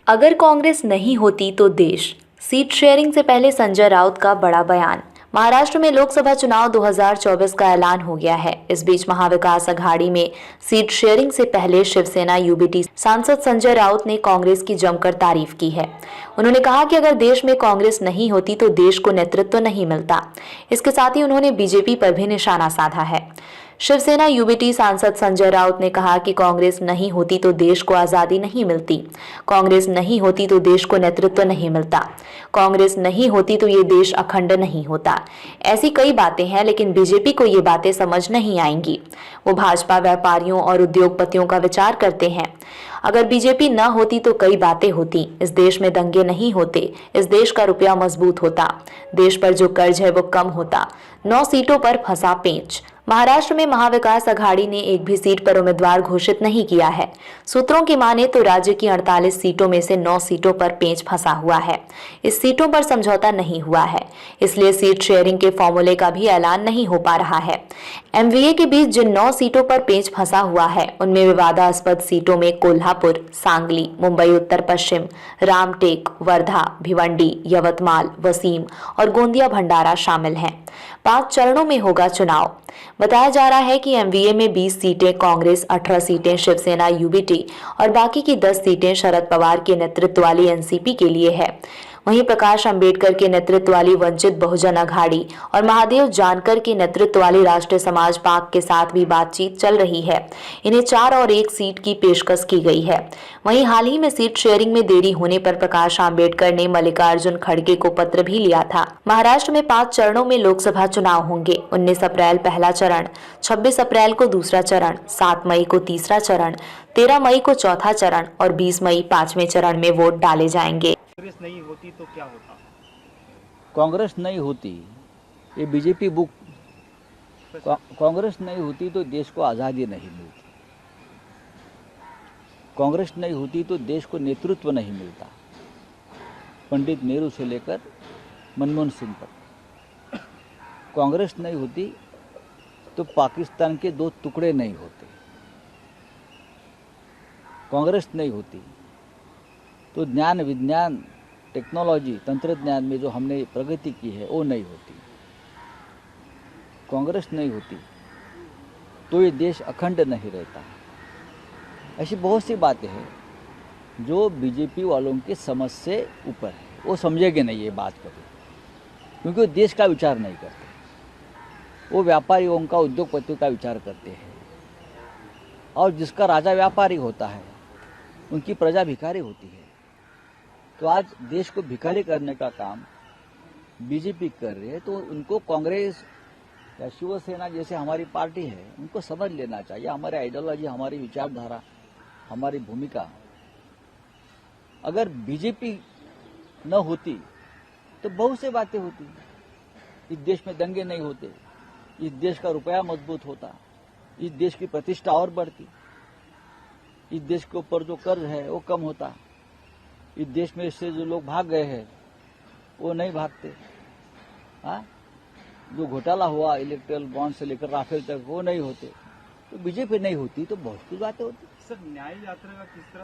अगर कांग्रेस नहीं होती तो देश, सीट शेयरिंग से पहले संजय राउत का बड़ा बयान। महाराष्ट्र में लोकसभा चुनाव 2024 का ऐलान हो गया है। इस बीच महाविकास अघाड़ी में सीट शेयरिंग से पहले शिवसेना यूबीटी सांसद संजय राउत ने कांग्रेस की जमकर तारीफ की है। उन्होंने कहा कि अगर देश में कांग्रेस नहीं होती तो देश को नेतृत्व नहीं मिलता। इसके साथ ही उन्होंने बीजेपी पर भी निशाना साधा है। शिवसेना यूबीटी सांसद संजय राउत ने कहा कि कांग्रेस नहीं होती तो देश को आजादी नहीं मिलती, कांग्रेस नहीं होती तो देश को नेतृत्व नहीं मिलता, कांग्रेस नहीं होती तो ये देश अखंड नहीं होता। ऐसी कई बातें हैं, लेकिन बीजेपी को ये बातें समझ नहीं आएंगी। वो भाजपा व्यापारियों और उद्योगपतियों का विचार करते हैं। अगर बीजेपी न होती तो कई बातें होती। इस देश में दंगे नहीं होते, इस देश का रुपया मजबूत होता, देश पर जो कर्ज है वो कम होता। 9 सीटों पर फंसा पेंच। महाराष्ट्र में महाविकास अघाड़ी ने एक भी सीट पर उम्मीदवार घोषित नहीं किया है। सूत्रों की माने तो राज्य की 48 सीटों में से 9 सीटों पर पेंच फंसा हुआ है। इस सीटों पर समझौता नहीं हुआ है, इसलिए सीट शेयरिंग के फॉर्मूले का भी ऐलान नहीं हो पा रहा है। एमवीए के बीच जिन 9 सीटों पर पेंच फंसा हुआ है उनमें विवादास्पद सीटों में कोल्हापुर, सांगली, मुंबई उत्तर पश्चिम, रामटेक, वर्धा, भिवंडी, यवतमाल, वसीम और गोंदिया भंडारा शामिल हैं। 5 चरणों में होगा चुनाव। बताया जा रहा है कि एमवीए में 20 सीटें कांग्रेस, 18 सीटें शिवसेना यूबीटी और बाकी की 10 सीटें शरद पवार के नेतृत्व वाली एनसीपी के लिए है। वहीं प्रकाश अंबेडकर के नेतृत्व वाली वंचित बहुजन अघाड़ी और महादेव जानकर के नेतृत्व वाली राष्ट्रीय समाज पार्टी के साथ भी बातचीत चल रही है। इन्हें 4 और 1 सीट की पेशकश की गई है। वहीं हाल ही में सीट शेयरिंग में देरी होने पर प्रकाश अंबेडकर ने मल्लिकार्जुन खड़गे को पत्र भी लिया था। महाराष्ट्र में 5 चरणों में लोकसभा चुनाव होंगे। 19 अप्रैल पहला चरण, 26 अप्रैल को दूसरा चरण, 7 मई को तीसरा चरण, 13 मई को चौथा चरण और 20 मई 5वें चरण में वोट डाले जाएंगे। कांग्रेस नहीं होती तो क्या होता? कांग्रेस नहीं होती, ये बीजेपी बुक। कांग्रेस नहीं होती तो देश को आज़ादी नहीं मिलती, कांग्रेस नहीं होती तो देश को नेतृत्व नहीं मिलता। पंडित नेहरू से लेकर मनमोहन सिंह तक। कांग्रेस नहीं होती तो पाकिस्तान के 2 टुकड़े नहीं होते। कांग्रेस नहीं होती तो ज्ञान, विज्ञान, टेक्नोलॉजी, तंत्रज्ञान में जो हमने प्रगति की है वो नहीं होती। कांग्रेस नहीं होती तो ये देश अखंड नहीं रहता। ऐसी बहुत सी बातें हैं जो बीजेपी वालों की समझ से ऊपर है। वो समझेंगे नहीं ये बात कभी, क्योंकि वो देश का विचार नहीं करते। वो व्यापारियों का, उद्योगपतियों का विचार करते हैं। और जिसका राजा व्यापारी होता है उनकी प्रजा भिखारी होती है। तो आज देश को भिखारी करने का काम बीजेपी कर रही है, तो उनको कांग्रेस या शिवसेना जैसे हमारी पार्टी है उनको समझ लेना चाहिए। हमारी आइडियोलॉजी, हमारी विचारधारा, हमारी भूमिका। अगर बीजेपी न होती तो बहुत सी बातें होती। इस देश में दंगे नहीं होते, इस देश का रुपया मजबूत होता, इस देश की प्रतिष्ठा और बढ़ती, इस देश के ऊपर जो कर्ज है वो कम होता, इस देश में से जो लोग भाग गए हैं वो नहीं भागते। हाँ, जो घोटाला हुआ इलेक्ट्रल बॉन्ड से लेकर राफेल तक वो नहीं होते। तो बीजेपी नहीं होती तो बहुत सी बातें होती। सर, न्याय यात्रा का किस तरह